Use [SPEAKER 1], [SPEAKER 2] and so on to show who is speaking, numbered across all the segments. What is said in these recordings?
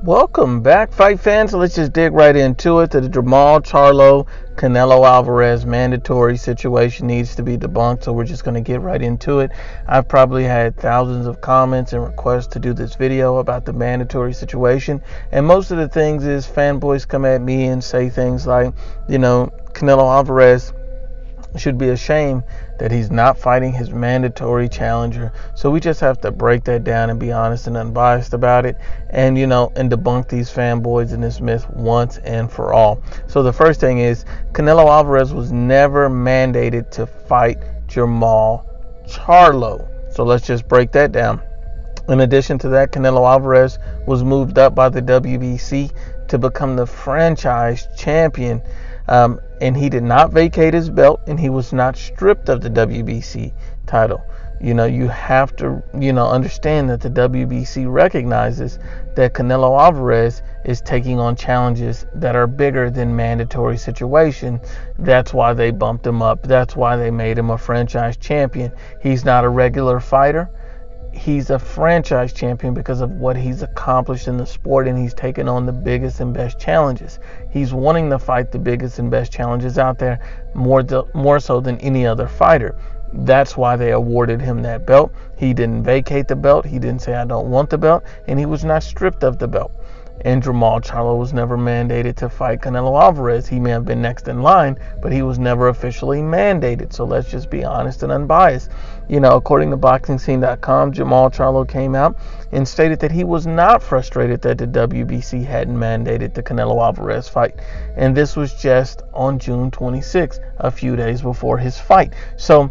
[SPEAKER 1] Welcome back, fight fans. So let's just dig right into it. The Jermall Charlo Canelo Alvarez mandatory situation needs to be debunked, so we're just going to get right into it. I've probably had thousands of comments and requests to do this video about the mandatory situation, and most of the things is fanboys come at me and say things like, Canelo Alvarez should be ashamed that he's not fighting his mandatory challenger. So we just have to break that down and be honest and unbiased about it, and and debunk these fanboys and this myth once and for all. So the first thing is, Canelo Alvarez was never mandated to fight Jermall Charlo. So let's just break that down. In addition to that, Canelo Alvarez was moved up by the WBC to become the franchise champion. And he did not vacate his belt, and he was not stripped of the WBC title. You have to, understand that the WBC recognizes that Canelo Alvarez is taking on challenges that are bigger than mandatory situation. That's why they bumped him up. That's why they made him a franchise champion. He's not a regular fighter. He's a franchise champion because of what he's accomplished in the sport, and he's taken on the biggest and best challenges. He's wanting to fight the biggest and best challenges out there more so than any other fighter. That's why they awarded him that belt. He didn't vacate the belt. He didn't say, I don't want the belt, and he was not stripped of the belt. And Jermall Charlo was never mandated to fight Canelo Alvarez. He may have been next in line, but he was never officially mandated. So let's just be honest and unbiased. According to BoxingScene.com, Jermall Charlo came out and stated that he was not frustrated that the WBC hadn't mandated the Canelo Alvarez fight. And this was just on June 26th, a few days before his fight. So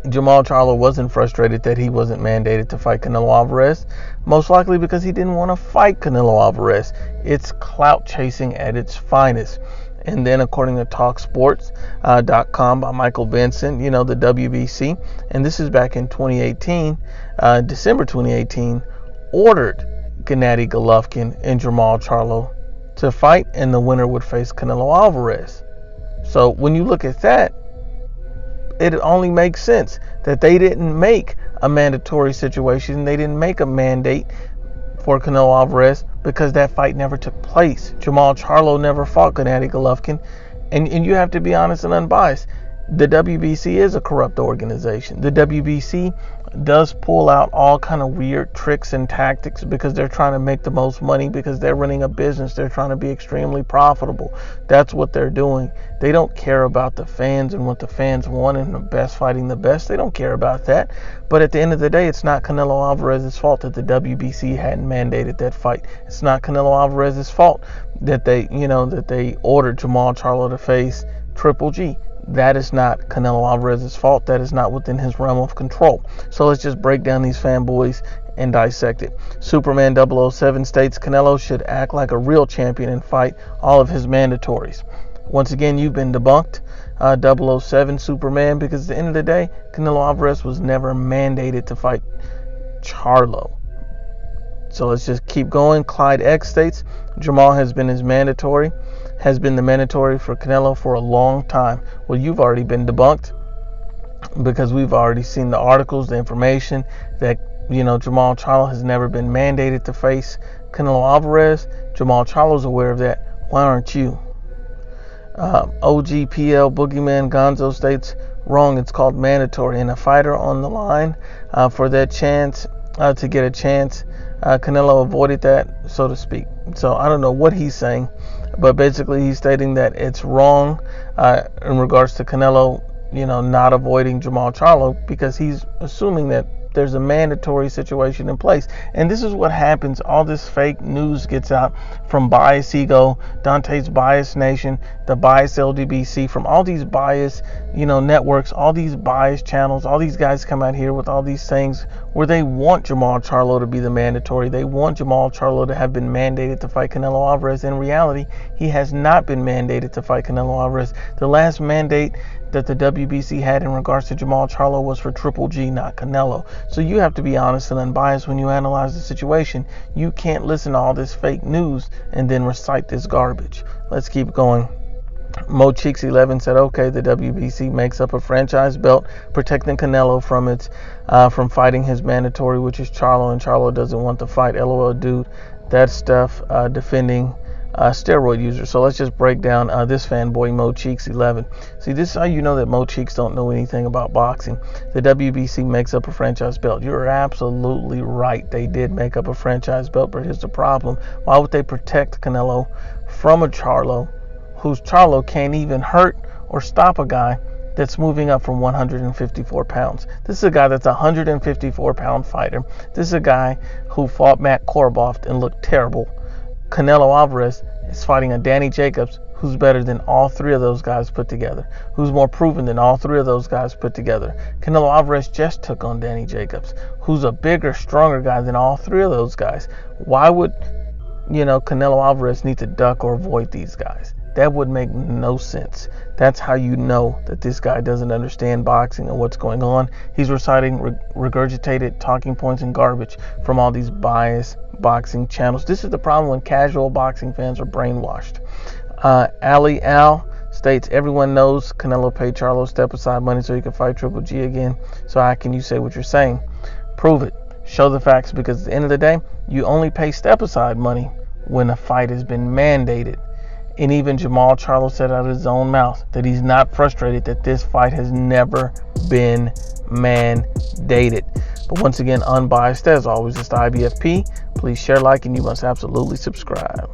[SPEAKER 1] Jermall Charlo wasn't frustrated that he wasn't mandated to fight Canelo Alvarez, most likely because he didn't want to fight Canelo Alvarez. It's clout chasing at its finest. And then according to TalkSports.com by Michael Vincent, the WBC, and this is back in 2018, December 2018, ordered Gennady Golovkin and Jermall Charlo to fight, and the winner would face Canelo Alvarez. So when you look at that, it only makes sense that they didn't make a mandatory situation. They didn't make a mandate for Canelo Alvarez because that fight never took place. Jermall Charlo never fought Gennady Golovkin. And you have to be honest and unbiased. The WBC is a corrupt organization. The WBC does pull out all kind of weird tricks and tactics because they're trying to make the most money, because they're running a business. They're trying to be extremely profitable. That's what they're doing. They don't care about the fans and what the fans want and the best fighting the best. They don't care about that. But at the end of the day, it's not Canelo Alvarez's fault that the WBC hadn't mandated that fight. It's not Canelo Alvarez's fault that they ordered Jermall Charlo to face Triple G. That is not Canelo Alvarez's fault. That is not within his realm of control. So let's just break down these fanboys and dissect it. Superman 007 states Canelo should act like a real champion and fight all of his mandatories. Once again, you've been debunked, 007 Superman, because at the end of the day, Canelo Alvarez was never mandated to fight Charlo. So let's just keep going. Clyde X states Jermall has been the mandatory for Canelo for a long time. Well, you've already been debunked because we've already seen the articles, the information that Jermall Charlo has never been mandated to face Canelo Alvarez. Jermall Charlo's aware of that. Why aren't you? OGPL Boogeyman Gonzo states wrong. It's called mandatory, and a fighter on the line for that chance to get a chance. Canelo avoided that, so to speak. So I don't know what he's saying, but basically he's stating that it's wrong in regards to Canelo, not avoiding Jermall Charlo, because he's assuming that there's a mandatory situation in place. And this is what happens. All this fake news gets out from Bias Ego, Dante's Bias Nation, the Bias LDBC, from all these bias, networks, all these bias channels. All these guys come out here with all these things where they want Jermall Charlo to be the mandatory. They want Jermall Charlo to have been mandated to fight Canelo Alvarez. In reality, he has not been mandated to fight Canelo Alvarez. The last mandate that the WBC had in regards to Jermall Charlo was for Triple G, not Canelo. So you have to be honest and unbiased when you analyze the situation. You can't listen to all this fake news and then recite this garbage. Let's keep going. Mo Cheeks 11 said, okay, the WBC makes up a franchise belt protecting Canelo from fighting his mandatory, which is Charlo, and Charlo doesn't want to fight. LOL, dude. that stuff defending steroid users. So let's just break down this fanboy Mo Cheeks 11. See, this is how you know that Mo Cheeks don't know anything about boxing. The WBC makes up a franchise belt. You're absolutely right. They did make up a franchise belt, but here's the problem. Why would they protect Canelo from a Charlo, whose Charlo can't even hurt or stop a guy that's moving up from 154 pounds? This is a guy that's a 154-pound fighter. This is a guy who fought Matt Korboff and looked terrible. Canelo Alvarez is fighting a Danny Jacobs who's better than all three of those guys put together, who's more proven than all three of those guys put together. Canelo Alvarez just took on Danny Jacobs, who's a bigger, stronger guy than all three of those guys. Why would, Canelo Alvarez need to duck or avoid these guys? That would make no sense. That's how you know that this guy doesn't understand boxing and what's going on. He's reciting regurgitated talking points and garbage from all these biased boxing channels. This is the problem when casual boxing fans are brainwashed. Ali Al states, everyone knows Canelo paid Charlo step aside money so he could fight Triple G again. So how can you say what you're saying? Prove it. Show the facts, because at the end of the day, you only pay step aside money when a fight has been mandated. And even Jermall Charlo said out of his own mouth that he's not frustrated that this fight has never been mandated. But once again, Unbiased as always, it's the IBFP. Please share, like, and you must absolutely subscribe.